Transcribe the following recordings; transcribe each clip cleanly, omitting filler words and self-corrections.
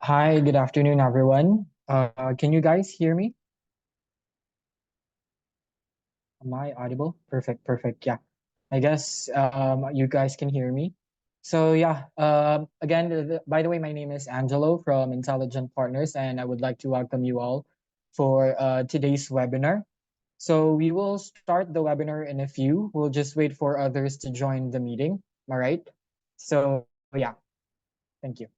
Hi, good afternoon, everyone. Can you guys hear me? Am I audible? Perfect, perfect. Yeah, I guess you guys can hear me. So yeah, again, by the way, my name is Angelo from Intelligent Partners, and I would like to welcome you all for today's webinar. So we will start the webinar in a few. We'll just wait for others to join the meeting. All right. So yeah, thank you.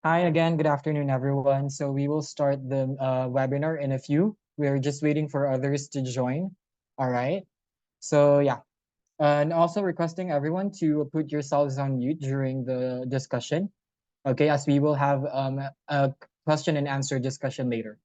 Hi again, good afternoon, everyone. So we will start the webinar in a few. We're just waiting for others to join. All right. So yeah, and also requesting everyone to put yourselves on mute during the discussion. Okay, as we will have a question and answer discussion later.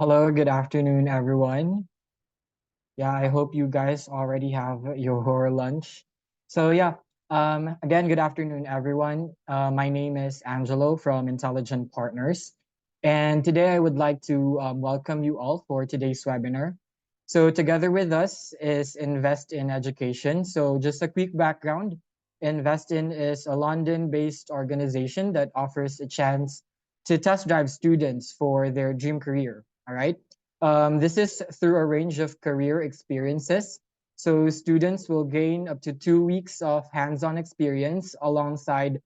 Hello, good afternoon, everyone. Yeah, I hope you guys already have your lunch. So yeah, again, good afternoon, everyone. My name is Angelo from Intelligent Partners, and today I would like to welcome you all for today's webinar. So together with us is Invest in Education. So just a quick background: InvestIN is a London-based organization that offers a chance to test drive students for their dream career. All right. This is through a range of career experiences. So students will gain up to 2 weeks of hands-on experience alongside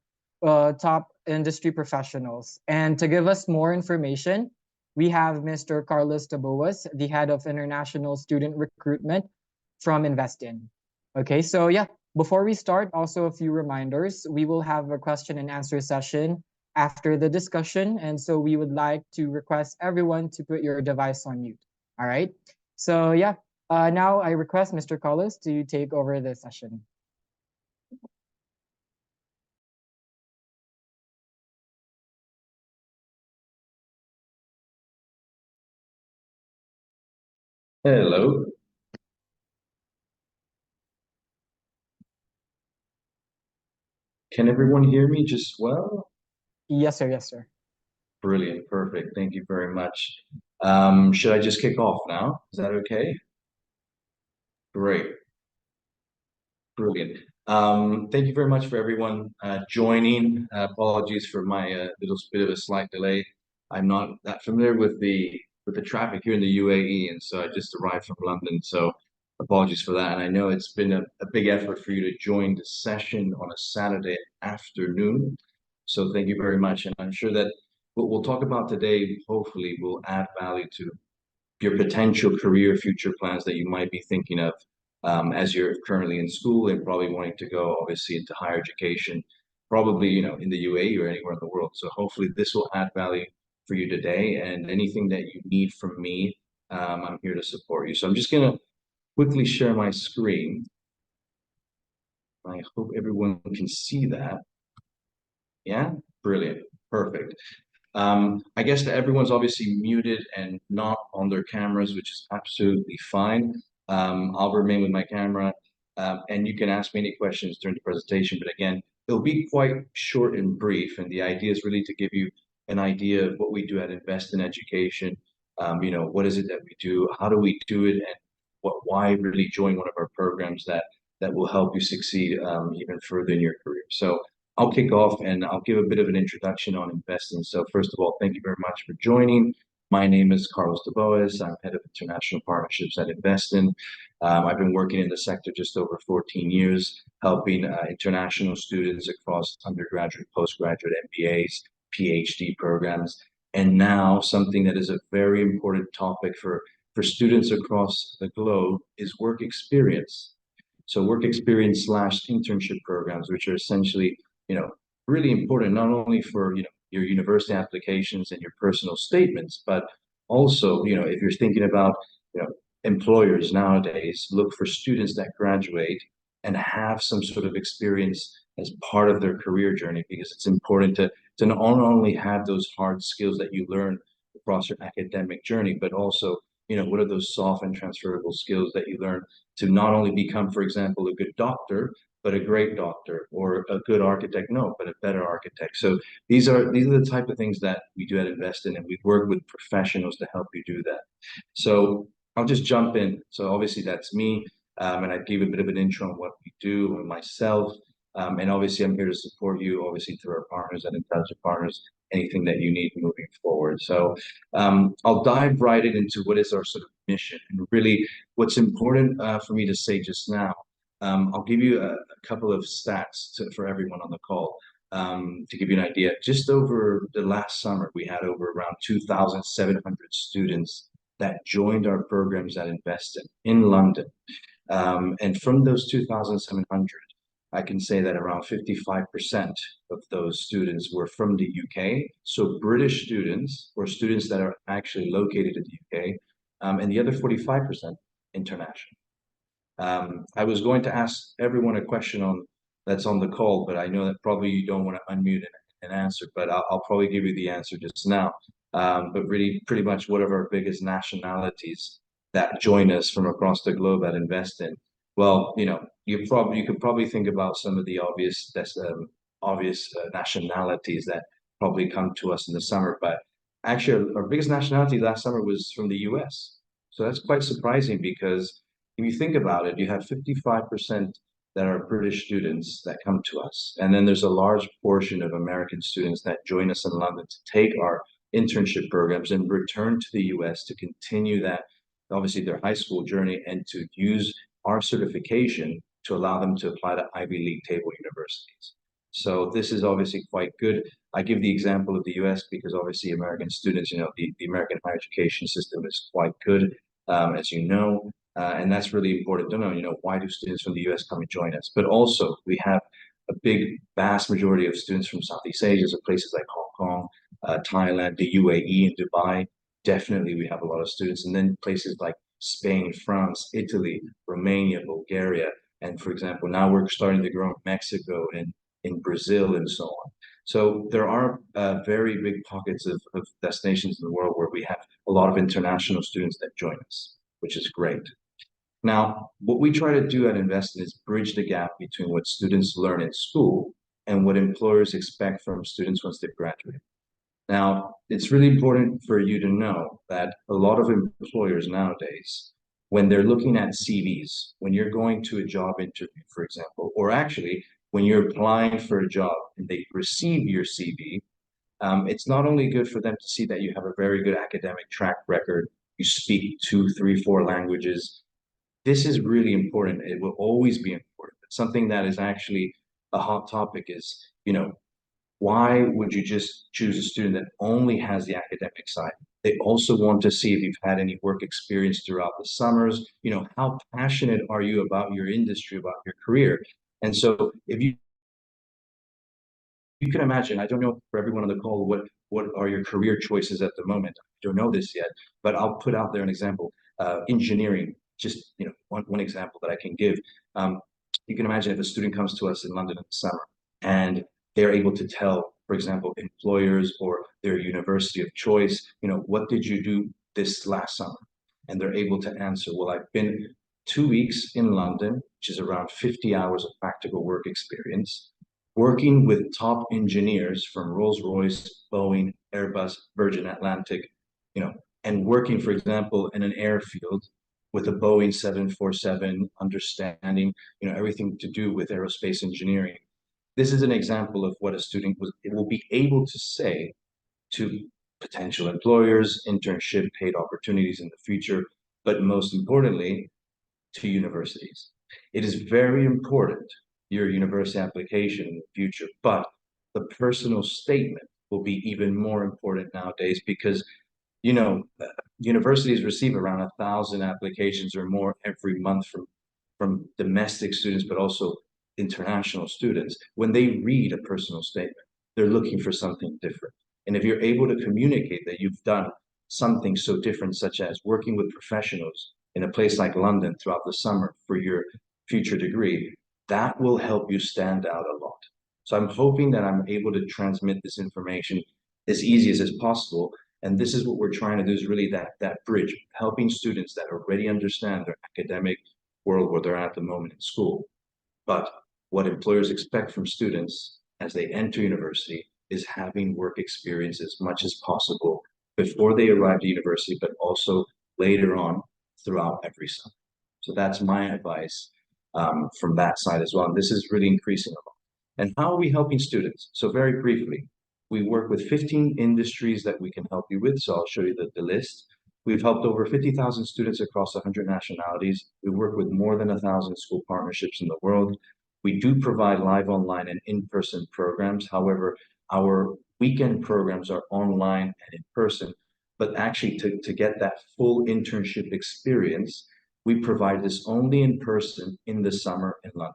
top industry professionals. And to give us more information, we have Mr. Carlos Taboas, the head of international student recruitment from InvestIN. Okay, so yeah, before we start, also a few reminders. We will have a question and answer session after the discussion. And so we would like to request everyone to put your device on mute. All right. So yeah, now I request Mr. Carlos to take over the session. Hello, can everyone hear me just well? Yes, sir. Yes, sir. Brilliant, perfect. Thank you very much. Should I just kick off now? Is that okay? Great, brilliant. Thank you very much for everyone joining. Apologies for my little bit of a slight delay. I'm not that familiar with the traffic here in the UAE, and so I just arrived from London. So apologies for that. And I know it's been a big effort for you to join the session on a Saturday afternoon. So thank you very much. And I'm sure that what we'll talk about today, hopefully, will add value to your potential career future plans that you might be thinking of as you're currently in school and probably wanting to go, obviously, into higher education, probably, in the UAE or anywhere in the world. So hopefully this will add value for you today, and anything that you need from me, I'm here to support you. So I'm just going to quickly share my screen. I hope everyone can see that. Yeah, brilliant. Perfect. I guess that everyone's obviously muted and not on their cameras, which is absolutely fine. I'll remain with my camera, and you can ask me any questions during the presentation. But again, it'll be quite short and brief, and the idea is really to give you an idea of what we do at Invest in Education. What is it that we do? How do we do it? And why really join one of our programs that will help you succeed even further in your career. So I'll kick off and I'll give a bit of an introduction on investing. So first of all, thank you very much for joining. My name is Carlos de Boas. I'm head of international partnerships at InvestIN. I've been working in the sector just over 14 years, helping international students across undergraduate, postgraduate, MBAs, PhD programs, and now something that is a very important topic for students across the globe is work experience. So work experience slash internship programs, which are essentially, you know, really important not only for, your university applications and your personal statements, but also, if you're thinking about, employers nowadays look for students that graduate and have some sort of experience as part of their career journey, because it's important to not only have those hard skills that you learn across your academic journey, but also, what are those soft and transferable skills that you learn to not only become, for example, a good doctor, but a great doctor, or a good architect, no, but a better architect. So these are the type of things that we do at InvestIN, and we work with professionals to help you do that. So I'll just jump in. So obviously that's me, and I gave a bit of an intro on what we do and myself. And obviously I'm here to support you, obviously through our partners at Intelligent Partners, anything that you need moving forward. So I'll dive right into what is our sort of mission, and really what's important for me to say just now. I'll give you a couple of stats for everyone on the call to give you an idea. Just over the last summer, we had over around 2,700 students that joined our programs at InvestIN in London. And from those 2,700, I can say that around 55% of those students were from the UK. So British students, or students that are actually located in the UK, and the other 45% international. I was going to ask everyone a question on that's on the call, but I know that probably you don't want to unmute and answer, but I'll probably give you the answer just now. but really pretty much what are our biggest nationalities that join us from across the globe at InvestIN. Well, you could probably think about some of the obvious nationalities that probably come to us in the summer, but actually our biggest nationality last summer was from the US. So that's quite surprising because if you think about it, you have 55% that are British students that come to us. And then there's a large portion of American students that join us in London to take our internship programs and return to the US to continue that, obviously, their high school journey and to use our certification to allow them to apply to Ivy League table universities. So this is obviously quite good. I give the example of the US because obviously American students, the American higher education system is quite good, as you know. And that's really important to know, why do students from the US come and join us? But also we have a big, vast majority of students from Southeast Asia, so places like Hong Kong, Thailand, the UAE, and Dubai. Definitely, we have a lot of students. And then places like Spain, France, Italy, Romania, Bulgaria. And for example, now we're starting to grow in Mexico and in Brazil and so on. So there are very big pockets of destinations in the world where we have a lot of international students that join us, which is great. Now, what we try to do at InvestIN is bridge the gap between what students learn in school and what employers expect from students once they've graduated. Now, it's really important for you to know that a lot of employers nowadays, when they're looking at CVs, when you're going to a job interview, for example, or actually when you're applying for a job and they receive your CV, it's not only good for them to see that you have a very good academic track record, you speak two, three, four languages. This is really important. It will always be important. But something that is actually a hot topic is, why would you just choose a student that only has the academic side? They also want to see if you've had any work experience throughout the summers. How passionate are you about your industry, about your career? And so if you can imagine, I don't know for everyone on the call what are your career choices at the moment. I don't know this yet, but I'll put out there an example. Engineering, just one example that I can give. You can imagine if a student comes to us in London in the summer and they're able to tell, for example, employers or their university of choice, what did you do this last summer? And they're able to answer, well, I've been 2 weeks in London, which is around 50 hours of practical work experience, working with top engineers from Rolls-Royce, Boeing, Airbus, Virgin Atlantic, and working, for example, in an airfield with a Boeing 747, understanding, everything to do with aerospace engineering. This is an example of what a student will be able to say to potential employers, internship, paid opportunities in the future, but most importantly, to universities. It is very important, your university application in the future, but the personal statement will be even more important nowadays because, universities receive around 1,000 applications or more every month from domestic students, but also international students. When they read a personal statement, they're looking for something different. And if you're able to communicate that you've done something so different, such as working with professionals in a place like London throughout the summer for your future degree, that will help you stand out a lot. So I'm hoping that I'm able to transmit this information as easy as possible. And this is what we're trying to do, is really that bridge, helping students that already understand their academic world where they're at the moment in school. But what employers expect from students as they enter university is having work experience as much as possible before they arrive to university, but also later on throughout every summer. So that's my advice from that side as well. And this is really increasing a lot. And how are we helping students? So very briefly, we work with 15 industries that we can help you with. So I'll show you the list. We've helped over 50,000 students across 100 nationalities. We work with more than 1,000 school partnerships in the world. We do provide live online and in-person programs. However, our weekend programs are online and in person. But actually, to get that full internship experience, we provide this only in person in the summer in London,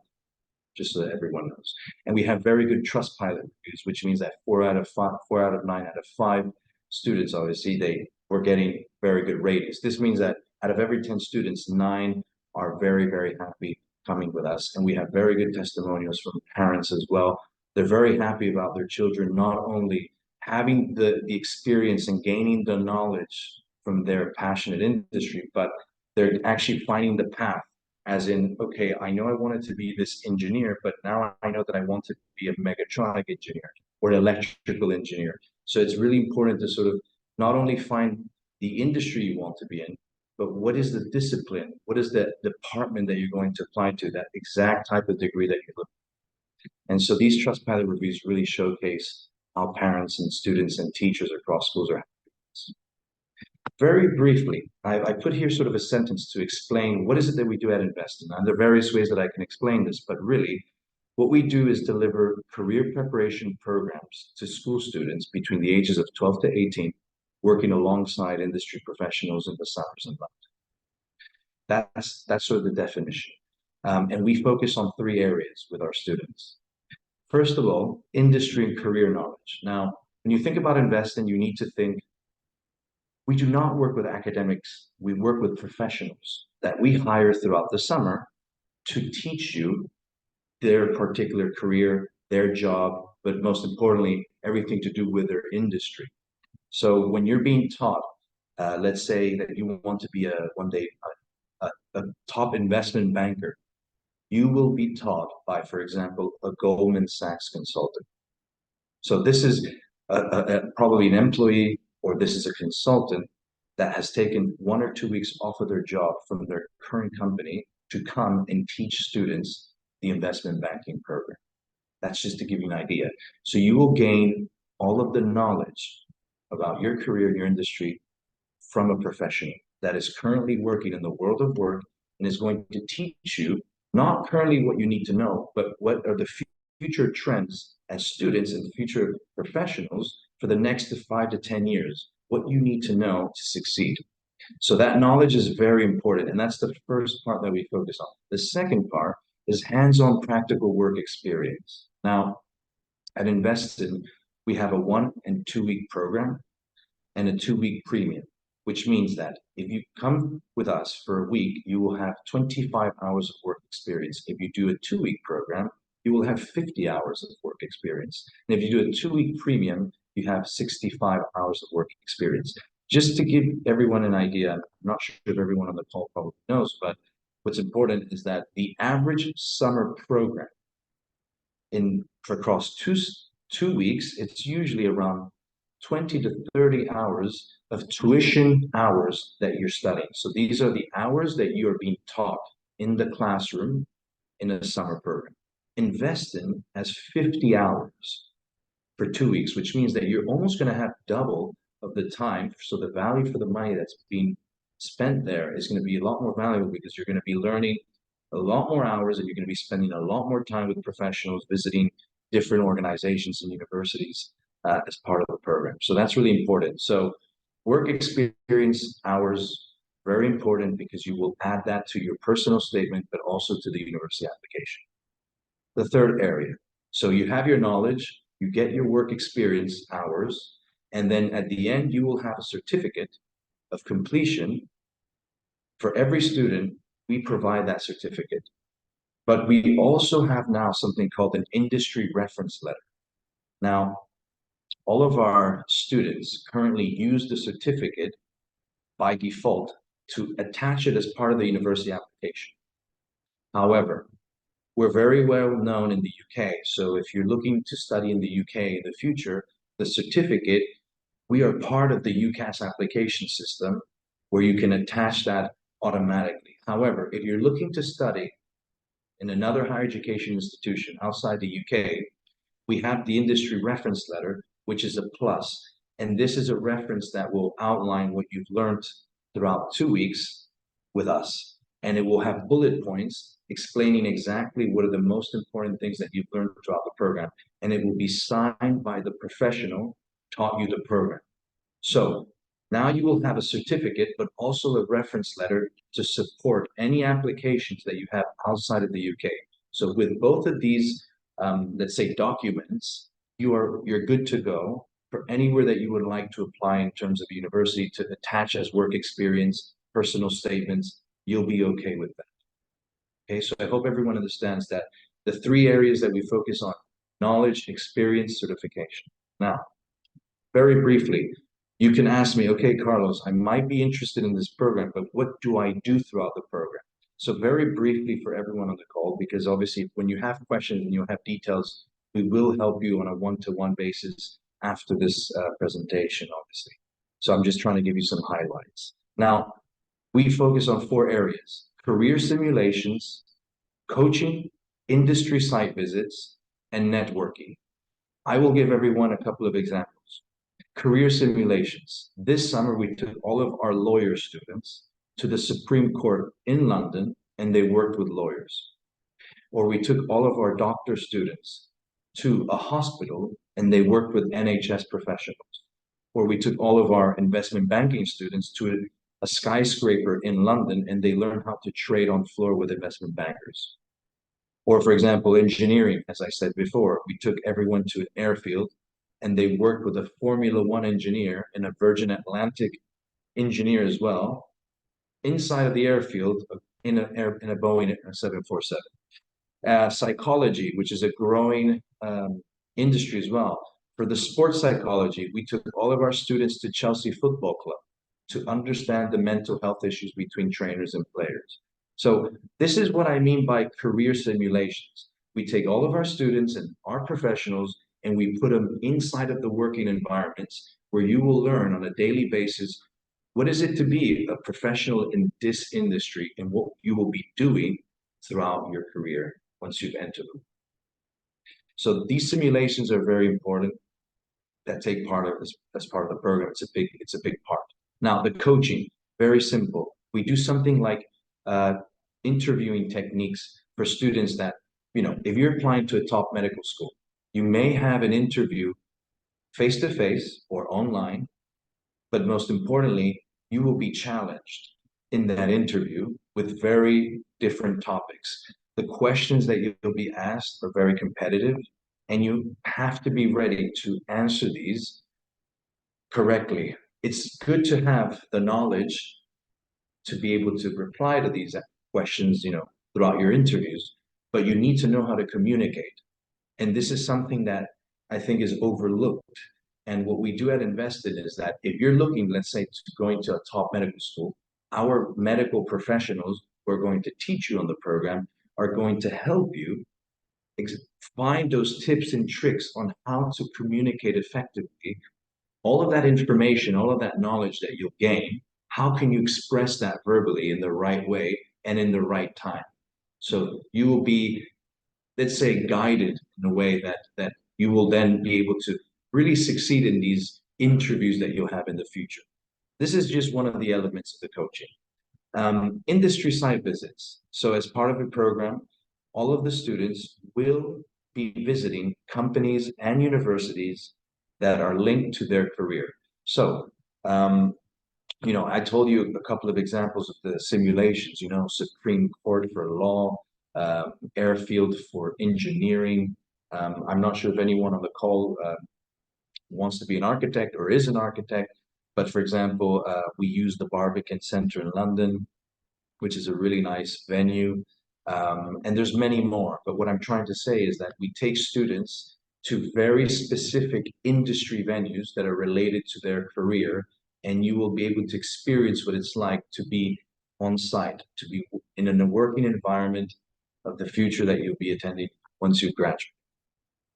just so that everyone knows. And we have very good Trustpilot reviews, which means that 4 out of 9 out of 5 students, obviously, were getting very good ratings. This means that out of every 10 students, 9 are very, very happy coming with us. And we have very good testimonials from parents as well. They're very happy about their children not only having the experience and gaining the knowledge from their passionate industry, but they're actually finding the path, as in, okay, I know I wanted to be this engineer, but now I know that I want to be a mechatronic engineer or an electrical engineer. So it's really important to sort of not only find the industry you want to be in, but what is the discipline? What is the department that you're going to apply to, that exact type of degree that you're looking for? And so these trust pilot reviews really showcase how parents and students and teachers across schools are. Very briefly, I put here sort of a sentence to explain what is it that we do at InvestIN. And there are various ways that I can explain this, but really what we do is deliver career preparation programs to school students between the ages of 12 to 18, working alongside industry professionals in the summers and months. That's sort of the definition. And we focus on three areas with our students. First of all, industry and career knowledge. Now, when you think about InvestIN, you need to think we do not work with academics. We work with professionals that we hire throughout the summer to teach you their particular career, their job, but most importantly, everything to do with their industry. So when you're being taught, let's say that you want to be one day a top investment banker, you will be taught by, for example, a Goldman Sachs consultant. So this is probably an employee, or this is a consultant that has taken 1 or 2 weeks off of their job from their current company to come and teach students the investment banking program. That's just to give you an idea. So you will gain all of the knowledge about your career, your industry, from a professional that is currently working in the world of work and is going to teach you not currently what you need to know, but what are the future trends as students and future professionals for the next 5 to 10 years, what you need to know to succeed. So that knowledge is very important, and that's the first part that we focus on. The second part is hands-on practical work experience. Now, at InvestIN, we have a 1 and 2 week program and a 2 week premium, which means that if you come with us for a week, you will have 25 hours of work experience. If you do a 2 week program, you will have 50 hours of work experience. And if you do a 2 week premium, you have 65 hours of work experience. Just to give everyone an idea, I'm not sure if everyone on the call probably knows, but what's important is that the average summer program across two weeks, it's usually around 20 to 30 hours of tuition hours that you're studying. So these are the hours that you are being taught in the classroom in a summer program. InvestIN has 50 hours for 2 weeks, which means that you're almost going to have double of the time. So the value for the money that's being spent there is going to be a lot more valuable because you're going to be learning a lot more hours and you're going to be spending a lot more time with professionals, visiting different organizations and universities as part of the program. So that's really important. So work experience hours, very important because you will add that to your personal statement, but also to the university application. The third area. So you have your knowledge, you get your work experience hours, and then at the end, you will have a certificate of completion. For every student, we provide that certificate. But we also have now something called an industry reference letter. Now, all of our students currently use the certificate by default to attach it as part of the university application. However, we're very well known in the UK. So if you're looking to study in the UK in the future, the certificate, we are part of the UCAS application system where you can attach that automatically. However, if you're looking to study in another higher education institution outside the UK, we have the industry reference letter, which is a plus. And this is a reference that will outline what you've learned throughout 2 weeks with us. And it will have bullet points explaining exactly what are the most important things that you've learned throughout the program. And it will be signed by the professional who taught you the program. So now you will have a certificate, but also a reference letter to support any applications that you have outside of the UK. So with both of these, let's say documents, you're good to go for anywhere that you would like to apply in terms of university to attach as work experience, personal statements, you'll be okay with that. Okay, so I hope everyone understands that the three areas that we focus on: knowledge, experience, certification. Now, very briefly, you can ask me, okay, Carlos, I might be interested in this program, but what do I do throughout the program? So very briefly for everyone on the call, because obviously when you have questions and you have details, we will help you on a one-to-one basis after this presentation, obviously. So I'm just trying to give you some highlights. Now, we focus on four areas: career simulations, coaching, industry site visits, and networking. I will give everyone a couple of examples. Career simulations. This summer, we took all of our lawyer students to the Supreme Court in London, and they worked with lawyers. Or we took all of our doctor students to a hospital, and they worked with NHS professionals. Or we took all of our investment banking students to a skyscraper in London, and they learned how to trade on floor with investment bankers. Or, for example, engineering, as I said before, we took everyone to an airfield and they worked with a Formula One engineer and a Virgin Atlantic engineer as well inside of the airfield in a Boeing 747. Psychology, which is a growing industry as well. For the sports psychology, we took all of our students to Chelsea Football Club to understand the mental health issues between trainers and players. So this is what I mean by career simulations. We take all of our students and our professionals and we put them inside of the working environments where you will learn on a daily basis what is it to be a professional in this industry and what you will be doing throughout your career once you've entered them. So these simulations are very important that take part of this as part of the program. It's a big part. Now the coaching, very simple. We do something like interviewing techniques for students that, if you're applying to a top medical school, you may have an interview face to face or online, but most importantly, you will be challenged in that interview with very different topics. The questions that you'll be asked are very competitive, and you have to be ready to answer these correctly. It's good to have the knowledge to be able to reply to these questions, throughout your interviews, but you need to know how to communicate. And this is something that I think is overlooked. And what we do at InvestIN is that if you're looking, let's say, to going to a top medical school, our medical professionals who are going to teach you on the program are going to help you find those tips and tricks on how to communicate effectively. All of that information, all of that knowledge that you'll gain, how can you express that verbally in the right way and in the right time? So you will be, let's say, guided in a way that you will then be able to really succeed in these interviews that you'll have in the future. This is just one of the elements of the coaching. Industry site visits. So as part of the program, all of the students will be visiting companies and universities that are linked to their career. So, I told you a couple of examples of the simulations, Supreme Court for law, airfield for engineering. I'm not sure if anyone on the call wants to be an architect or is an architect, but for example, we use the Barbican Centre in London, which is a really nice venue. And there's many more, but what I'm trying to say is that we take students to very specific industry venues that are related to their career, and you will be able to experience what it's like to be on site, to be in a working environment of the future that you'll be attending once you graduate.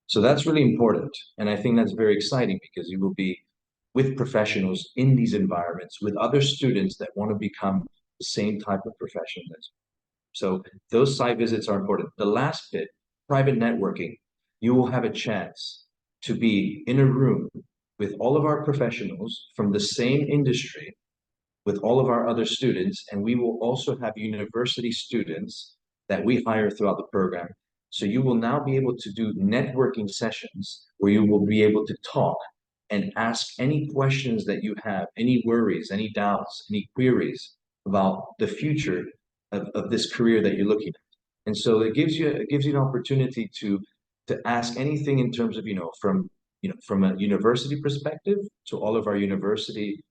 So that's really important. And I think that's very exciting because you will be with professionals in these environments, with other students that want to become the same type of professional as you. So those site visits are important. The last bit, private networking, you will have a chance to be in a room with all of our professionals from the same industry, with all of our other students, and we will also have university students that we hire throughout the program. So you will now be able to do networking sessions where you will be able to talk and ask any questions that you have, any worries, any doubts, any queries about the future of this career that you're looking at. And so it gives you an opportunity to ask anything in terms of, from a university perspective to all of our university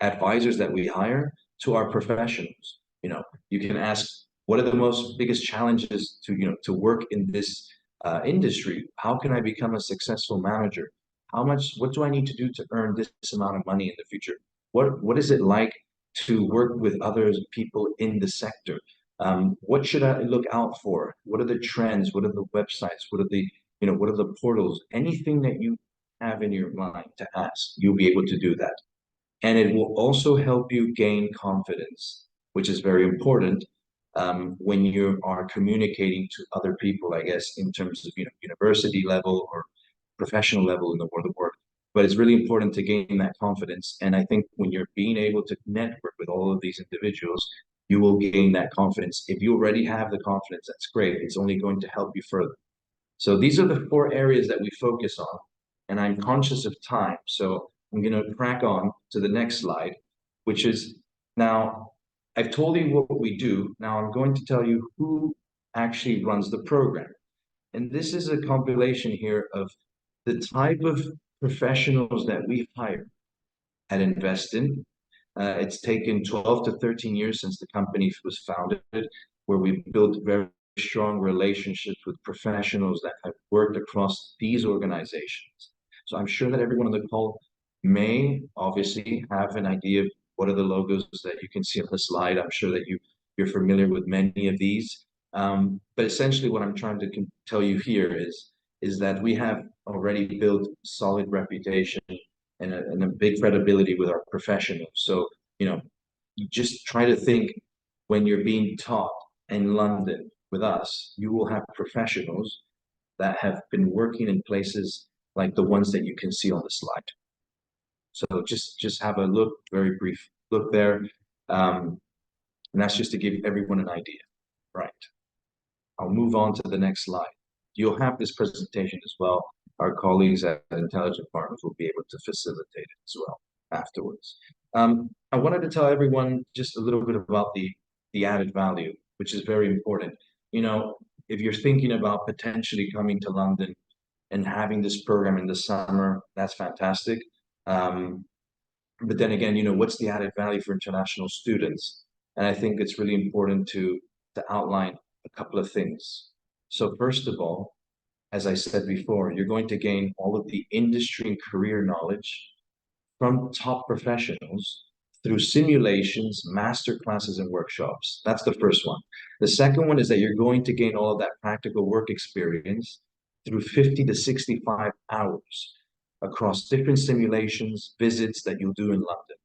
advisors that we hire to our professionals. You can ask, what are the most biggest challenges to work in this industry? How can I become a successful manager? what do I need to do to earn this amount of money in the future? What is it like to work with other people in the sector? What should I look out for? What are the trends? What are the websites? What are the portals? Anything that you have in your mind to ask, you'll be able to do that. And it will also help you gain confidence, which is very important when you are communicating to other people, I guess, in terms of university level or professional level in the world of work. But it's really important to gain that confidence. And I think when you're being able to network with all of these individuals, you will gain that confidence. If you already have the confidence, that's great. It's only going to help you further. So these are the four areas that we focus on, and I'm conscious of time. So I'm going to crack on to the next slide, which is now I've told you what we do. Now I'm going to tell you who actually runs the program. And this is a compilation here of the type of professionals that we hire at InvestIN. It's taken 12 to 13 years since the company was founded, where we've built very strong relationships with professionals that have worked across these organizations. So I'm sure that everyone on the call may obviously have an idea of what are the logos that you can see on the slide. I'm sure that you're familiar with many of these. But essentially what I'm trying to tell you here is that we have already built solid reputation and a big credibility with our professionals. So, you just try to think when you're being taught in London with us, you will have professionals that have been working in places like the ones that you can see on the slide. So just have a look, very brief look there. And that's just to give everyone an idea. Right. I'll move on to the next slide. You'll have this presentation as well. Our colleagues at Intelligent Partners will be able to facilitate it as well afterwards. I wanted to tell everyone just a little bit about the added value, which is very important. If you're thinking about potentially coming to London and having this program in the summer, that's fantastic. But then again, what's the added value for international students? And I think it's really important to outline a couple of things. So first of all, as I said before, you're going to gain all of the industry and career knowledge from top professionals through simulations, master classes, and workshops. That's the first one. The second one is that you're going to gain all of that practical work experience through 50 to 65 hours across different simulations, visits that you'll do in London.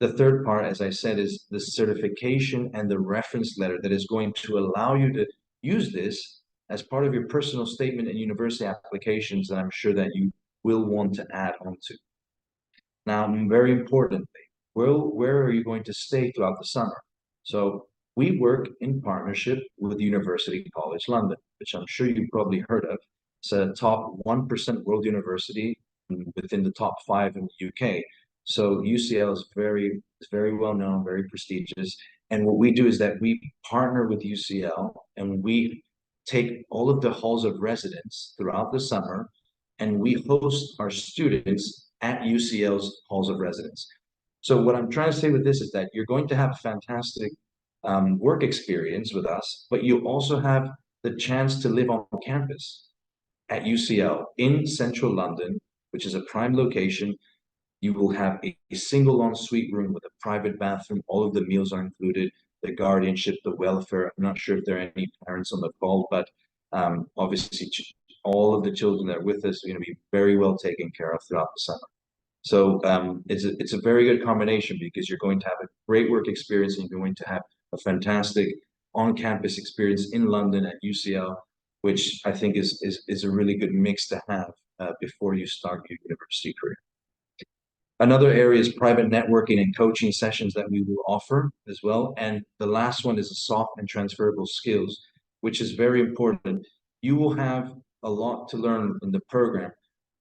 The third part, as I said, is the certification and the reference letter that is going to allow you to use this as part of your personal statement and university applications that I'm sure that you will want to add onto. Now, very importantly, where are you going to stay throughout the summer? So we work in partnership with University College London, which I'm sure you've probably heard of. It's a top 1% world university within the top 5 in the UK. So UCL is very well known, very prestigious. And what we do is that we partner with UCL and we take all of the halls of residence throughout the summer and we host our students at UCL's halls of residence. So what I'm trying to say with this is that you're going to have a fantastic work experience with us, but you also have the chance to live on campus at UCL in central London, which is a prime location. You will have a single ensuite room with a private bathroom. All of the meals are included, the guardianship, the welfare. I'm not sure if there are any parents on the call, but obviously all of the children that are with us are going to be very well taken care of throughout the summer. So it's a very good combination because you're going to have a great work experience and you're going to have a fantastic on-campus experience in London at UCL, which I think is a really good mix to have before you start your university career. Another area is private networking and coaching sessions that we will offer as well. And the last one is the soft and transferable skills, which is very important. You will have a lot to learn in the program,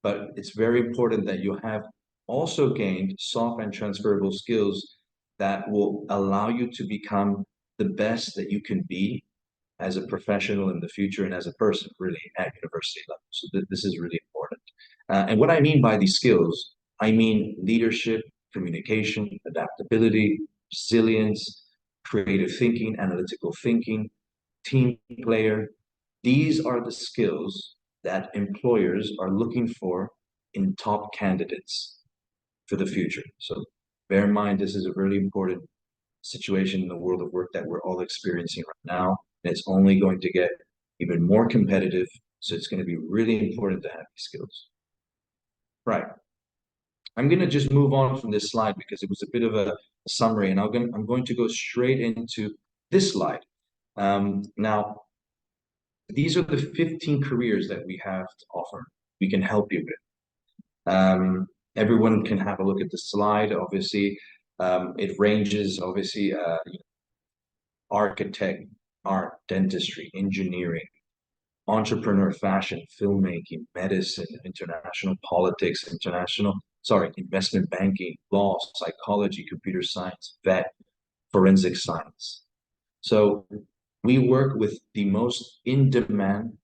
but it's very important that you have also gained soft and transferable skills that will allow you to become the best that you can be as a professional in the future and as a person really at university level. So this is really important. And what I mean by these skills, I mean leadership, communication, adaptability, resilience, creative thinking, analytical thinking, team player. These are the skills that employers are looking for in top candidates for the future. So bear in mind, this is a really important situation in the world of work that we're all experiencing right now. And it's only going to get even more competitive. So it's going to be really important to have these skills. Right. I'm going to just move on from this slide because it was a bit of a summary, and I'm going to go straight into this slide. Now, these are the 15 careers that we have to offer. We can help you with. Everyone can have a look at the slide. Obviously, it ranges, obviously, architect, art, dentistry, engineering, entrepreneur, fashion, filmmaking, medicine, international politics, investment banking, law, psychology, computer science, vet, forensic science. So we work with the most in-demand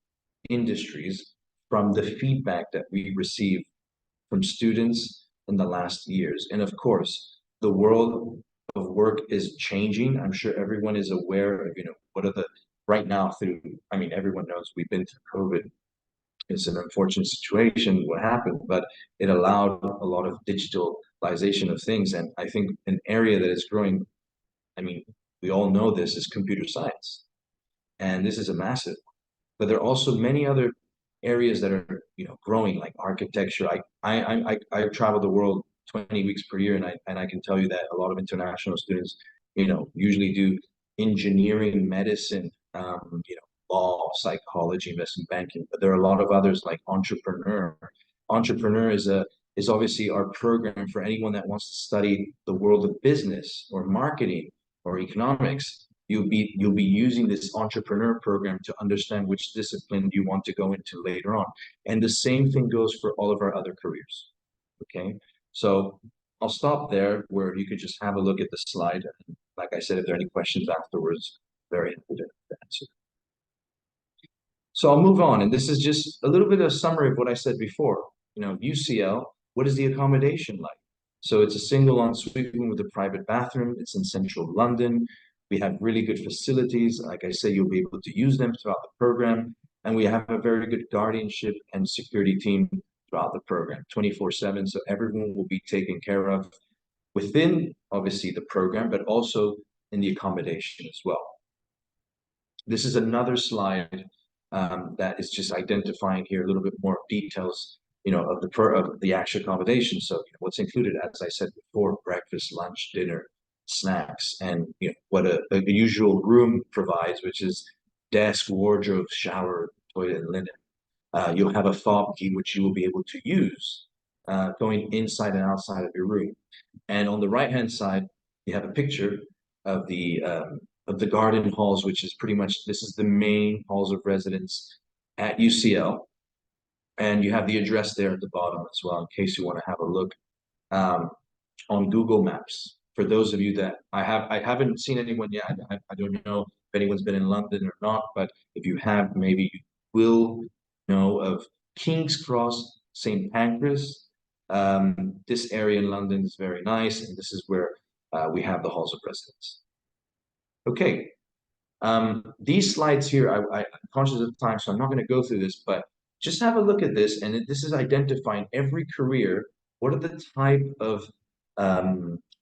industries from the feedback that we receive from students in the last years. And of course, the world of work is changing. I'm sure everyone is aware of, what are the right now through, everyone knows we've been through COVID. It's an unfortunate situation what happened, but it allowed a lot of digitalization of things. And I think an area that is growing, we all know this, is computer science. And this is a massive, but there are also many other areas that are, growing, like architecture. I travel the world 20 weeks per year, and I can tell you that a lot of international students, usually do engineering, medicine, law, psychology, investment banking. But there are a lot of others like entrepreneur. Entrepreneur is obviously our program for anyone that wants to study the world of business or marketing or economics. You'll be using this entrepreneur program to understand which discipline you want to go into later on. And the same thing goes for all of our other careers. Okay, so I'll stop there where you could just have a look at the slide. Like I said, if there are any questions afterwards, very happy to answer. So I'll move on, and this is just a little bit of a summary of what I said before. UCL, what is the accommodation like? So it's a single ensuite room with a private bathroom. It's in central London. We have really good facilities. Like I say, you'll be able to use them throughout the program. And we have a very good guardianship and security team throughout the program, 24/7. So everyone will be taken care of within, obviously, the program, but also in the accommodation as well. This is another slide that is just identifying here a little bit more details, of the actual accommodation. So what's included, as I said before, breakfast, lunch, dinner, snacks, and what a usual room provides, which is desk, wardrobe, shower, toilet, and linen. You'll have a fob key which you will be able to use going inside and outside of your room. And on the right-hand side, you have a picture of the garden halls, which is pretty much, this is the main halls of residence at UCL. And you have the address there at the bottom as well, in case you want to have a look on Google Maps. For those of you that I haven't seen anyone yet. I don't know if anyone's been in London or not, but if you have, maybe you will know of King's Cross, St. Pancras. This area in London is very nice, and this is where we have the halls of residence. Okay, these slides here, I'm conscious of time, so I'm not going to go through this, but just have a look at this, and this is identifying every career. What are the type of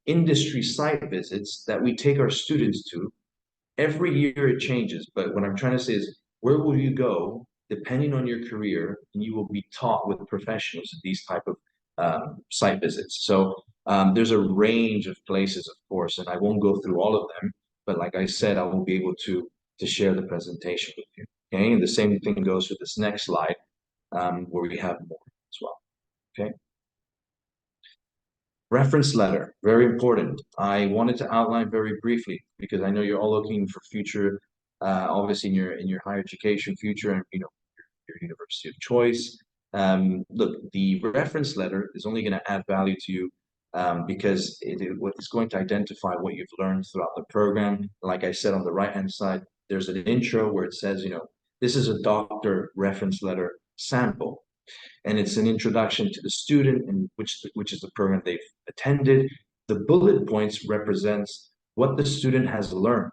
industry site visits that we take our students to? Every year it changes, but what I'm trying to say is, where will you go depending on your career, and you will be taught with professionals at these type of site visits. So there's a range of places, of course, and I won't go through all of them, but like I said, I will be able to share the presentation with you. Okay, and the same thing goes for this next slide, where we have more as well. Okay. Reference letter, very important. I wanted to outline very briefly because I know you're all looking for future, obviously in your higher education future and your university of choice. Look, the reference letter is only going to add value to you because it's going to identify what you've learned throughout the program. Like I said, on the right-hand side, there's an intro where it says, this is a doctor reference letter sample. And it's an introduction to the student and which is the program they've attended. The bullet points represents what the student has learned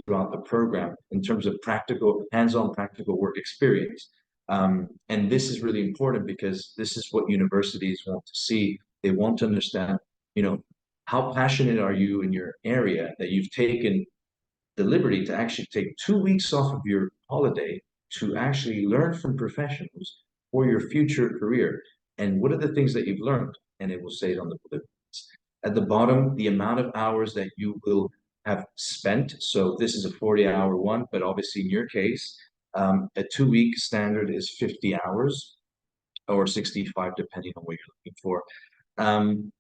throughout the program in terms of practical, hands-on practical work experience. And this is really important because this is what universities want to see. They want to understand, you know, how passionate are you in your area that you've taken the liberty to actually take 2 weeks off of your holiday to actually learn from professionals for your future career. And what are the things that you've learned? And it will say it on the bullet points. At the bottom, the amount of hours that you will have spent. So this is a 40-hour one, but obviously in your case, a 2 week standard is 50 hours or 65, depending on what you're looking for. Um,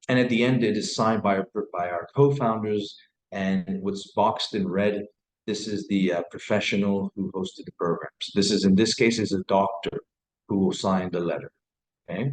and at the end, it is signed by our co-founders. And what's boxed in red, this is the professional who hosted the program. So this is, in this case, is a doctor who will sign the letter. Okay.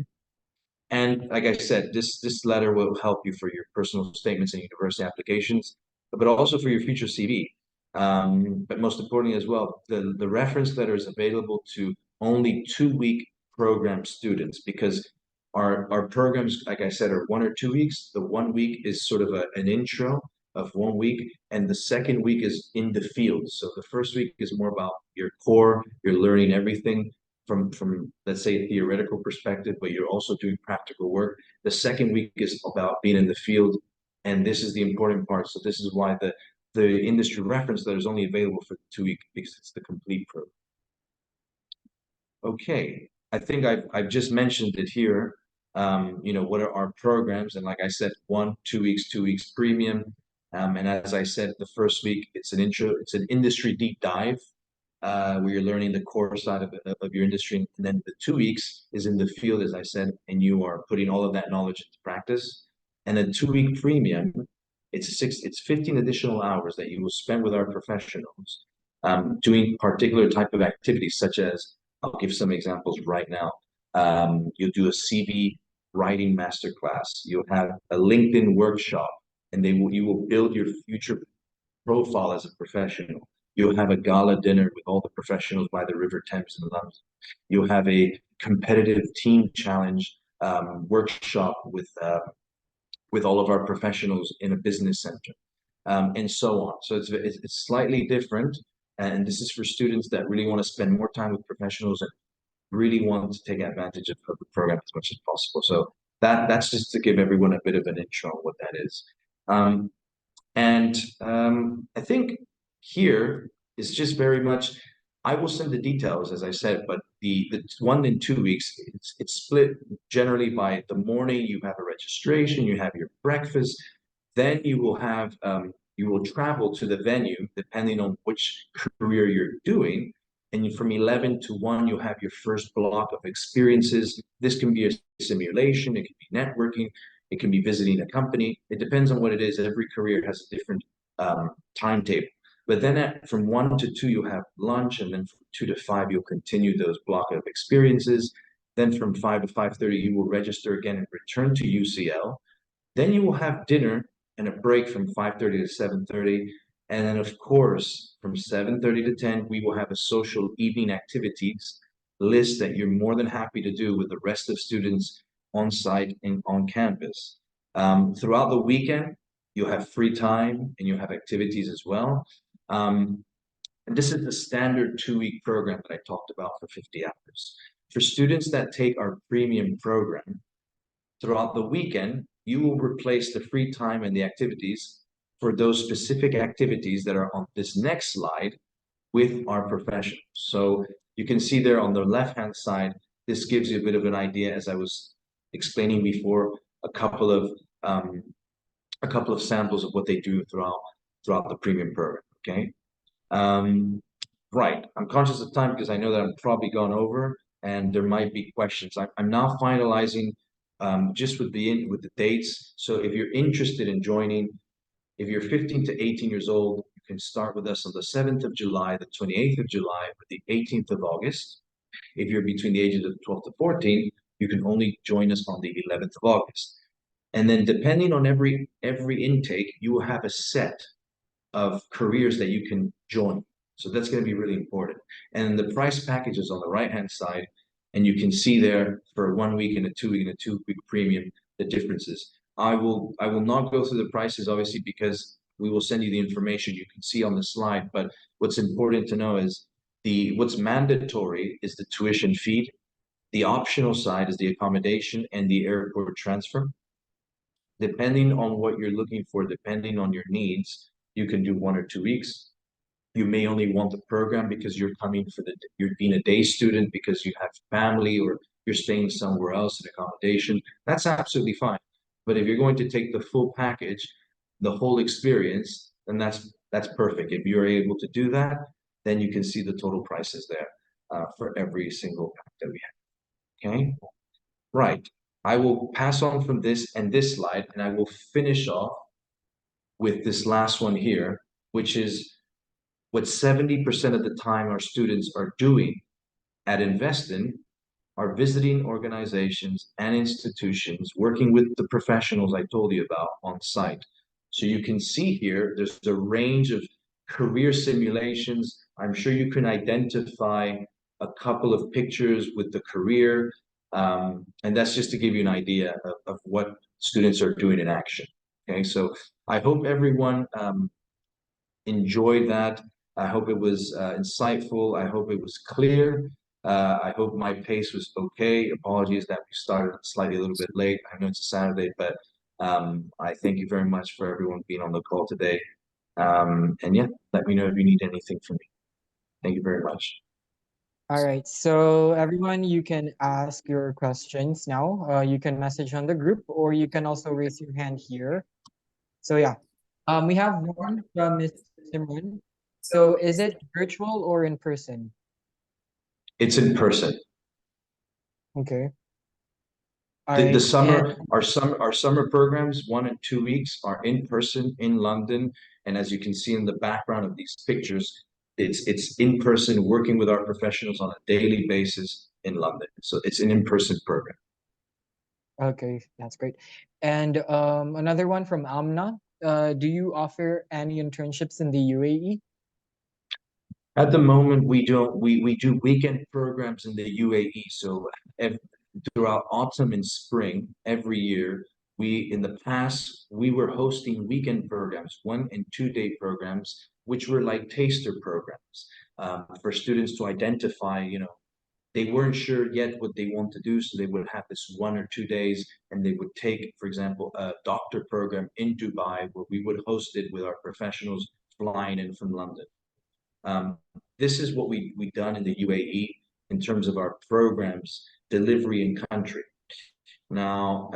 And like I said, this letter will help you for your personal statements and university applications, but also for your future CV. But most importantly as well, the reference letter is available to only 2 week program students because our programs, like I said, are 1 or 2 weeks. The 1 week is sort of an intro of 1 week, and the second week is in the field. So the first week is more about your core, you're learning everything from let's say a theoretical perspective, but you're also doing practical work. The second week is about being in the field, and this is the important part. So this is why the industry reference letter is only available for 2 week because it's the complete program. Okay, I think I've just mentioned it here. What are our programs? And like I said, 1, 2 weeks, 2 weeks premium. And as I said, the first week it's it's an industry deep dive where you're learning the core side of your industry. And then the 2 weeks is in the field, as I said, and you are putting all of that knowledge into practice. And then 2 week premium, it's 15 additional hours that you will spend with our professionals doing particular type of activities, such as, I'll give some examples right now. You'll do a CV writing masterclass. You'll have a LinkedIn workshop, and you will build your future profile as a professional. You'll have a gala dinner with all the professionals by the River Thames in London. You'll have a competitive team challenge workshop with all of our professionals in a business center, and so on. So it's slightly different, and this is for students that really want to spend more time with professionals and really want to take advantage of the program as much as possible. So that's just to give everyone a bit of an intro on what that is. And I think here is just very much, I will send the details, as I said, but the 1 and 2 weeks, it's split generally by the morning, you have a registration, you have your breakfast, then you will travel to the venue, depending on which career you're doing. And from 11 to 1, you'll have your first block of experiences. This can be a simulation, it can be networking, it can be visiting a company. It depends on what it is. Every career has a different timetable. But then from 1 to 2, you'll have lunch, and then from 2 to 5, you'll continue those block of experiences. Then from 5 to 5:30, you will register again and return to UCL. Then you will have dinner and a break from 5:30 to 7:30. And then, of course, from 7:30 to 10, we will have a social evening activities list that you're more than happy to do with the rest of students on site and on campus. Throughout the weekend, you'll have free time and you'll have activities as well. And this is the standard 2 week program that I talked about for 50 hours. For students that take our premium program, throughout the weekend, you will replace the free time and the activities for those specific activities that are on this next slide with our professionals. So you can see there on the left-hand side, this gives you a bit of an idea, as I was explaining before, a couple of samples of what they do throughout the premium program. Okay. Right. I'm conscious of time because I know that I'm probably gone over and there might be questions. I'm now finalizing just with the dates. So if you're interested in joining, if you're 15 to 18 years old, you can start with us on the 7th of July, the 28th of July, or the 18th of August. If you're between the ages of 12 to 14, you can only join us on the 11th of August. And then depending on every intake, you will have a set of careers that you can join. So that's going to be really important. And the price package is on the right-hand side, and you can see there for 1 week and a 2 week and a 2 week premium, the differences. I will not go through the prices, obviously, because we will send you the information you can see on the slide. But what's important to know is The what's mandatory is the tuition fee. The optional side is the accommodation and the airport transfer. Depending on what you're looking for, depending on your needs, you can do 1 or 2 weeks. You may only want the program because you're being a day student because you have family or you're staying somewhere else in accommodation. That's absolutely fine. But if you're going to take the full package, the whole experience, then that's perfect. If you're able to do that, then you can see the total prices there for every single pack that we have. Okay, right. I will pass on from this and this slide, and I will finish off with this last one here, which is what 70% of the time our students are doing at InvestIN are visiting organizations and institutions, working with the professionals I told you about on site. So you can see here, there's a range of career simulations. I'm sure you can identify a couple of pictures with the career. And that's just to give you an idea of what students are doing in action. Okay, so I hope everyone enjoyed that. I hope it was insightful. I hope it was clear. I hope my pace was okay. Apologies that we started slightly a little bit late. I know it's a Saturday, but I thank you very much for everyone being on the call today. And yeah, let me know if you need anything from me. Thank you very much. All right. So everyone, you can ask your questions now. You can message on the group, or you can also raise your hand here. So yeah, we have one from Miss Simran. So is it virtual or in person? It's in person. Okay. All The right. And summer, our summer programs, 1 and 2 weeks, are in person in London. And as you can see in the background of these pictures, it's in person working with our professionals on a daily basis in London. So it's an in-person program. okay, that's great. And another one from Amna. Do you offer any internships in the UAE? At the moment, we don't. We do weekend programs in the UAE. So throughout autumn and spring every year, in the past we were hosting weekend programs, 1 and 2 day programs, which were like taster programs for students to identify. They weren't sure yet what they want to do, so they would have this 1 or 2 days, and they would take, for example, a doctor program in Dubai, where we would host it with our professionals flying in from London. Um, this is what we've done in the UAE in terms of our programs delivery in country. Now,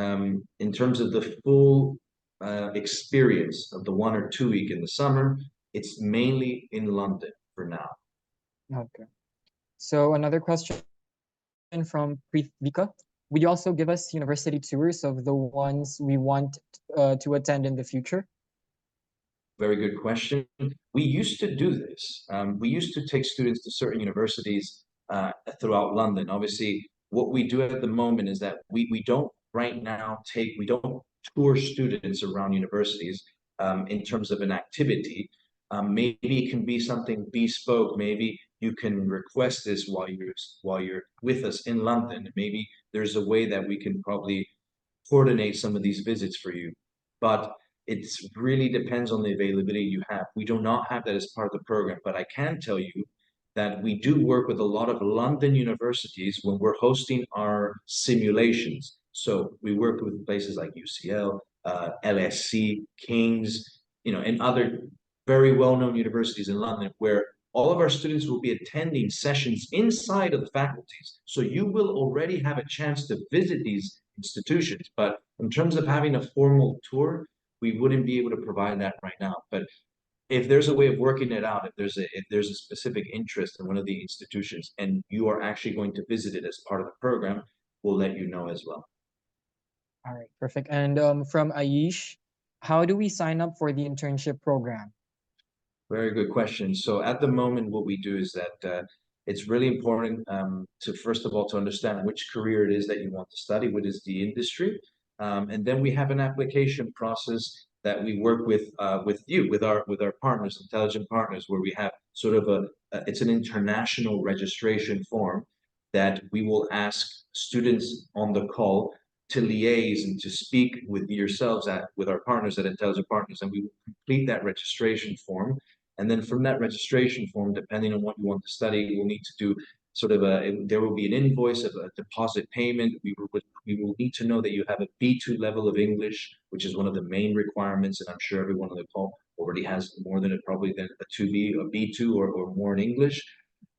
in terms of the full experience of the 1 or 2 week in the summer, it's mainly in London for now. Okay. So another question from Prithvika. Would you also give us university tours of the ones we want to attend in the future? Very good question. We used to do this. We used to take students to certain universities throughout London. Obviously, what we do at the moment is that we don't right now we don't tour students around universities in terms of an activity. Maybe it can be something bespoke. Maybe you can request this while you're with us in London. Maybe there's a way that we can probably coordinate some of these visits for you. But it really depends on the availability you have. We do not have that as part of the program, but I can tell you that we do work with a lot of London universities when we're hosting our simulations. So we work with places like UCL, LSC, King's, and other very well-known universities in London where all of our students will be attending sessions inside of the faculties. So you will already have a chance to visit these institutions. But in terms of having a formal tour, we wouldn't be able to provide that right now. But if there's a way of working it out, if there's a specific interest in one of the institutions and you are actually going to visit it as part of the program, we'll let you know as well. All right, perfect. And from Aish, how do we sign up for the internship program? Very good question. So at the moment, what we do is that it's really important to first of all to understand which career it is that you want to study, what is the industry, and then we have an application process that we work with our partners, intelligent partners, where we have sort of it's an international registration form that we will ask students on the call to liaise and to speak with yourselves with our partners at Intelligent Partners, and we will complete that registration form And then from that registration form, depending on what you want to study, we'll need to do sort of there will be an invoice of a deposit payment. We will need to know that you have a B2 level of English, which is one of the main requirements. And I'm sure everyone on the call already has more than probably than a 2B, a B2 or more in English.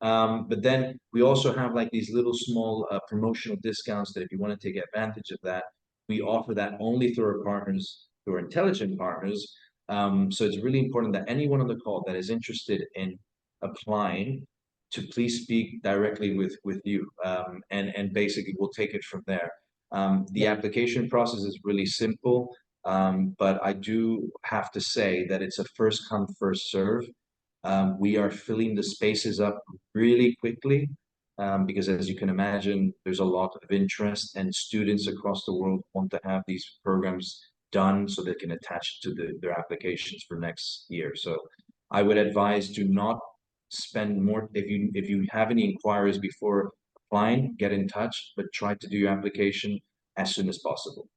But then we also have like these little small promotional discounts that if you want to take advantage of that, we offer that only through our partners, through our intelligent partners. So it's really important that anyone on the call that is interested in applying to please speak directly with you, and basically we'll take it from there. The Yep. application process is really simple, but I do have to say that it's a first come, first serve. We are filling the spaces up really quickly because, as you can imagine, there's a lot of interest, and students across the world want to have these programs done so they can attach to their applications for next year. So I would advise do not spend more. If you have any inquiries before applying, get in touch, but try to do your application as soon as possible.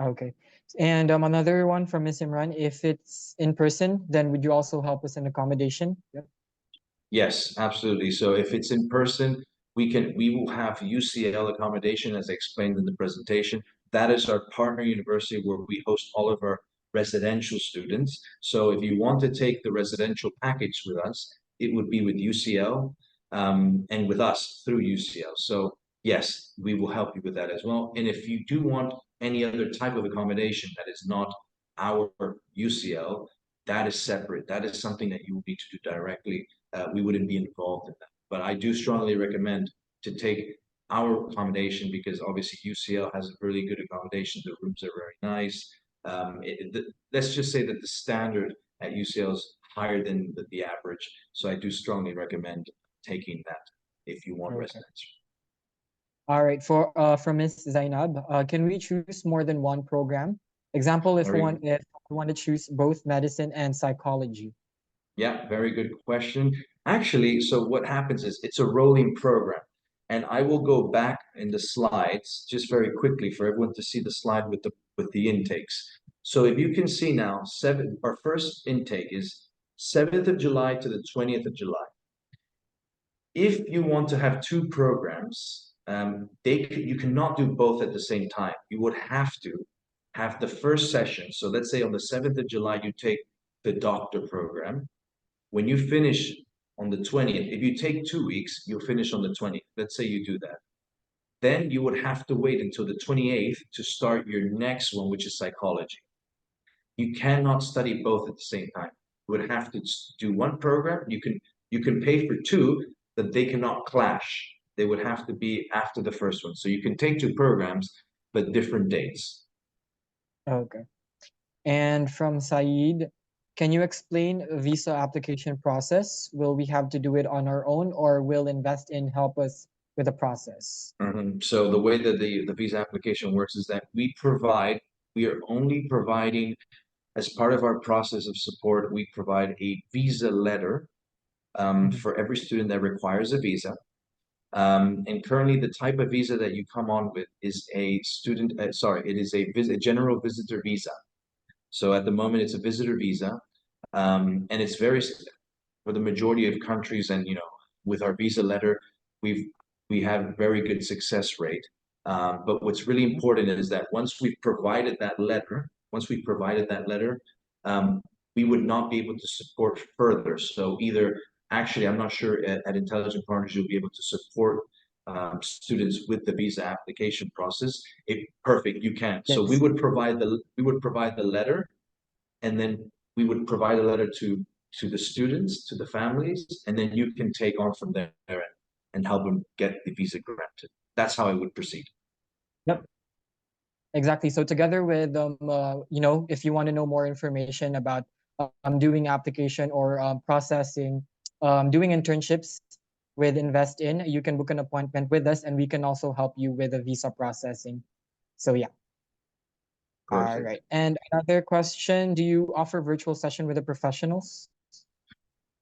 Okay. And another one from Miss Imran, if it's in person, then would you also help us in accommodation? Yep. Yes, absolutely. So if it's in person, we will have UCL accommodation as I explained in the presentation. That is our partner university where we host all of our residential students. So if you want to take the residential package with us, it would be with UCL and with us through UCL. So yes, we will help you with that as well. And if you do want any other type of accommodation that is not our UCL, that is separate. That is something that you will need to do directly. We wouldn't be involved in that. But I do strongly recommend to take our accommodation because obviously UCL has a really good accommodation. The rooms are very nice. Let's just say that the standard at UCL is higher than the average. So I do strongly recommend taking that if you want Okay. residence. All right. For from Miss Zainab, can we choose more than one program? Example, Very if we want to choose both medicine and psychology. Yeah, very good question. Actually, so what happens is it's a rolling program. And I will go back in the slides just very quickly for everyone to see the slide with the intakes. So if you can see now, our first intake is 7th of July to the 20th of July. If you want to have two programs, you cannot do both at the same time. You would have to have the first session. So let's say on the 7th of July, you take the doctor program. When you finish on the 20th, if you take 2 weeks, you'll finish on the 20th. Let's say you do that. Then you would have to wait until the 28th to start your next one, which is psychology. You cannot study both at the same time. You would have to do one program. You can pay for two, but they cannot clash. They would have to be after the first one. So you can take two programs, but different dates. Okay. And from Saeed, can you explain visa application process? Will we have to do it on our own, or will InvestIN help us with the process? So the way that the visa application works is that we are only providing, as part of our process of support, we provide a visa letter Mhm. for every student that requires a visa. And currently, the type of visa that you come on with is a student, it is a general visitor visa. So at the moment, it's a visitor visa, and it's very for the majority of countries, and with our visa letter, we have very good success rate. But what's really important is that once we provided that letter, we would not be able to support further. So either actually, I'm not sure at Intelligent Partners you'll be able to support students with the visa application process. Perfect, you can. So Yes. we would provide the letter, and then we would provide a letter to the students, to the families, and then you can take on from there and help them get the visa granted. That's how I would proceed. Yep. Exactly. So together with if you want to know more information about doing application or processing, doing internships with InvestIN, you can book an appointment with us, and we can also help you with the visa processing. So yeah. All Perfect. right. And another question, do you offer virtual session with the professionals?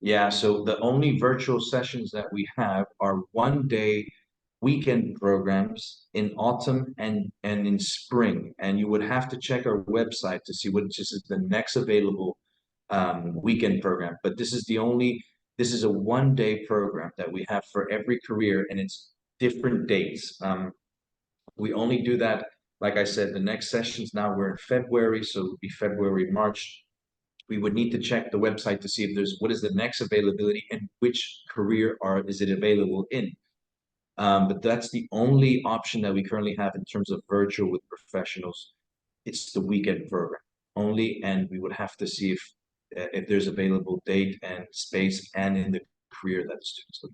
Yeah, so the only virtual sessions that we have are 1 day weekend programs in autumn and in spring. And you would have to check our website to see which is the next available weekend program, but this is a 1 day program that we have for every career, and it's different dates. We only do that, like I said, the next sessions now we're in February, so it would be February, March. We would need to check the website to see if there's what is the next availability and which career is it available in. But that's the only option that we currently have in terms of virtual with professionals. It's the weekend program only, and we would have to see if there's available date and space and in the career that the students look.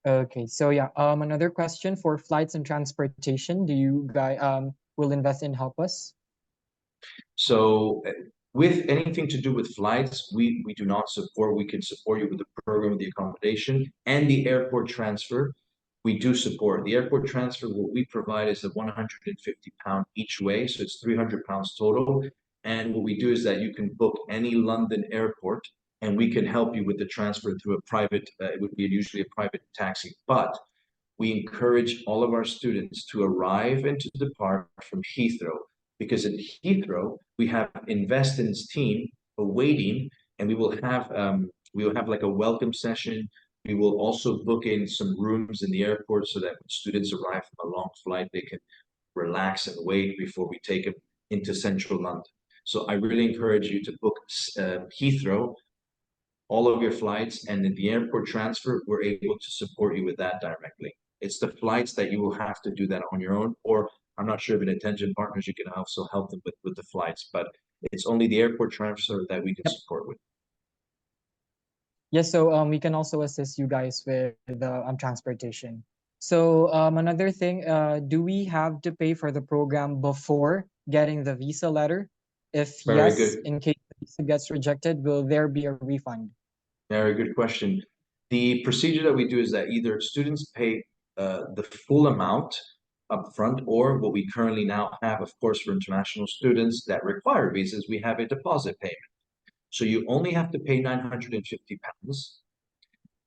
Okay, so yeah, another question for flights and transportation. Do you guys will InvestIN help us? So with anything to do with flights, we do not support. We can support you with the program, the accommodation, and the airport transfer. We do support. The airport transfer, what we provide is a £150 each way, so it's £300 total. And what we do is that you can book any London airport, and we can help you with the transfer through a private, it would be usually a private taxi. But we encourage all of our students to arrive and to depart from Heathrow, because in Heathrow we have InvestIN's team awaiting, and we will have like a welcome session. We will also book in some rooms in the airport so that when students arrive from a long flight, they can relax and wait before we take them into central London. So I really encourage you to book Heathrow, all of your flights, and in the airport transfer, we're able to support you with that directly. It's the flights that you will have to do that on your own, or I'm not sure if in Attention Partners you can also help them with the flights, but it's only the airport transfer that we can Yep. support with. Yes, so we can also assist you guys with the transportation. So another thing, do we have to pay for the program before getting the visa letter? If Very yes, good. in case the visa gets rejected, will there be a refund? Very good question. The procedure that we do is that either students pay the full amount upfront, or what we currently now have, of course, for international students that require visas, we have a deposit payment. So you only have to pay £950,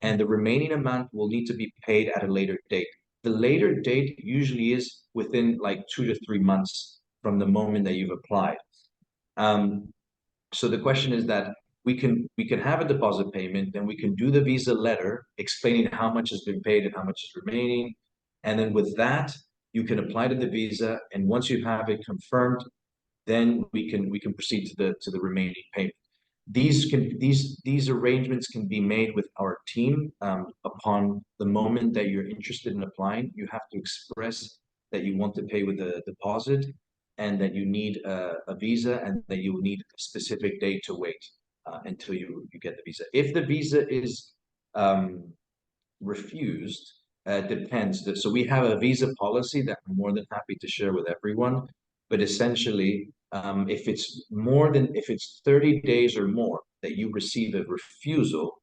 and the remaining amount will need to be paid at a later date. The later date usually is within like 2 to 3 months from the moment that you've applied. Um, so the question is that we can have a deposit payment, then we can do the visa letter explaining how much has been paid and how much is remaining, and then with that you can apply to the visa, and once you have it confirmed, then we can proceed to the remaining payment. These arrangements can be made with our team upon the moment that you're interested in applying. You have to express that you want to pay with a deposit, and that you need a visa, and that you will need a specific day to wait until you get the visa. If the visa is refused, depends. So we have a visa policy that I'm more than happy to share with everyone. But essentially, if it's 30 days or more that you receive a refusal,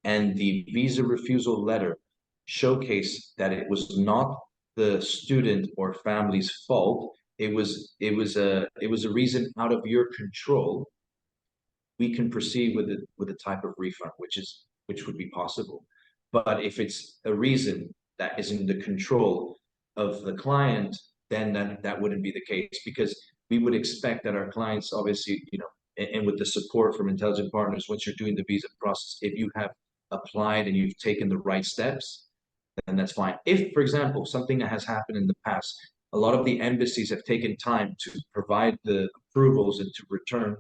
and the visa refusal letter showcase that it was not the student or family's fault, it was a reason out of your control, we can proceed with a type of refund, which would be possible. But if it's a reason that is in the control of the client, then that wouldn't be the case, because we would expect that our clients, obviously, and with the support from Intelligent Partners, once you're doing the visa process, if you have applied and you've taken the right steps, then that's fine. If, for example, something that has happened in the past, a lot of the embassies have taken time to provide the approvals and to return.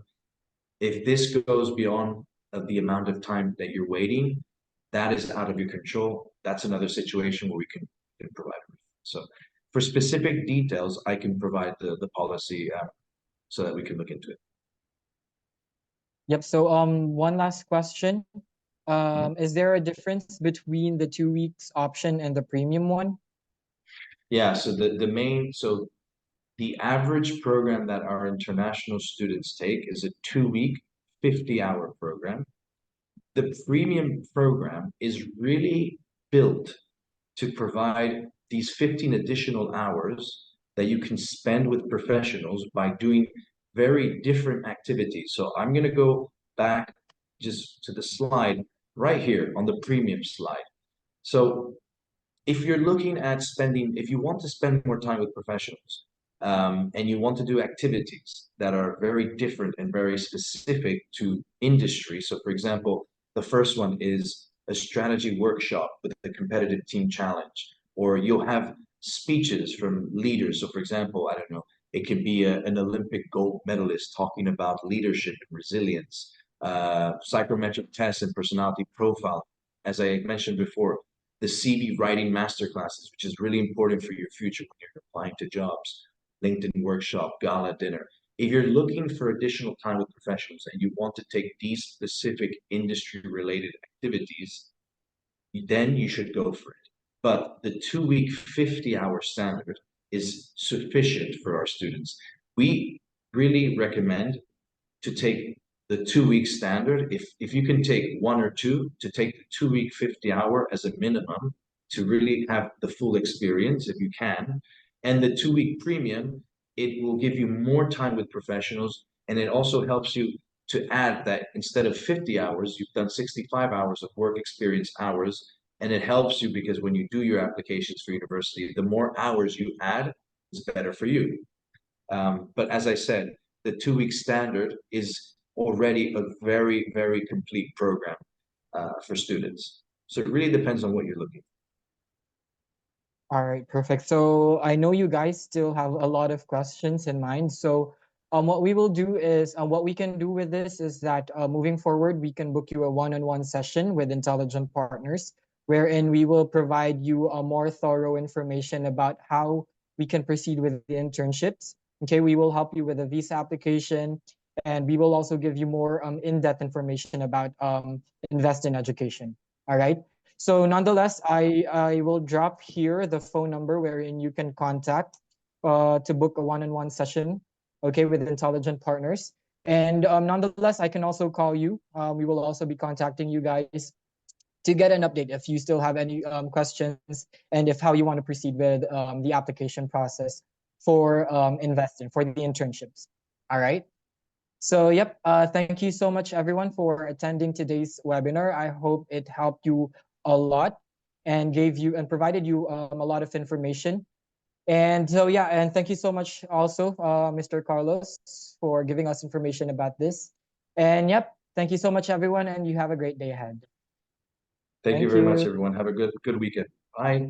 If this goes beyond the amount of time that you're waiting, that is out of your control. That's another situation where we can provide a refund. So for specific details, I can provide the policy so that we can look into it. Yep. So one last question. Mhm. Is there a difference between the 2 weeks option and the premium one? Yeah, so the average program that our international students take is a 2 week, 50-hour program. The premium program is really built to provide these 15 additional hours that you can spend with professionals by doing very different activities. So I'm going to go back just to the slide right here on the premium slide. So if you're looking at if you want to spend more time with professionals, and you want to do activities that are very different and very specific to industry. So, for example, the first one is a strategy workshop with a competitive team challenge, or you'll have speeches from leaders. So, for example, I don't know, it could be an Olympic gold medalist talking about leadership and resilience, psychometric tests and personality profile. As I mentioned before, the CV writing masterclasses, which is really important for your future when you're applying to jobs, LinkedIn workshop, gala dinner. If you're looking for additional time with professionals and you want to take these specific industry related activities, then you should go for it. But the 2 week, 50-hour standard is sufficient for our students. We really recommend to take the 2 week standard. If you can take one or two, to take the 2 week 50-hour as a minimum to really have the full experience if you can. And the 2 week premium, it will give you more time with professionals, and it also helps you to add that instead of 50 hours, you've done 65 hours of work experience hours. And it helps you because when you do your applications for university, the more hours you add, is better for you. But as I said, the 2 week standard is already a very, very complete program for students. So it really depends on what you're looking for. All right, perfect. So I know you guys still have a lot of questions in mind. So what we will do is, what we can do with this is that moving forward, we can book you a one-on-one session with intelligent partners, wherein we will provide you a more thorough information about how we can proceed with the internships. Okay, we will help you with a visa application, and we will also give you more in-depth information about invest in education. All right. So nonetheless, I will drop here the phone number wherein you can contact to book a one-on-one session, okay, with intelligent partners. And nonetheless, I can also call you. We will also be contacting you guys to get an update if you still have any questions and if how you want to proceed with the application process for investing for the internships. All right. So, yep, thank you so much, everyone, for attending today's webinar. I hope it helped you a lot and gave you and provided you a lot of information. And so, yeah, and thank you so much also, Mr. Carlos, for giving us information about this. And yep, thank you so much, everyone, and you have a great day ahead. Thank you Thank very much, you. everyone. Have a good weekend. Bye.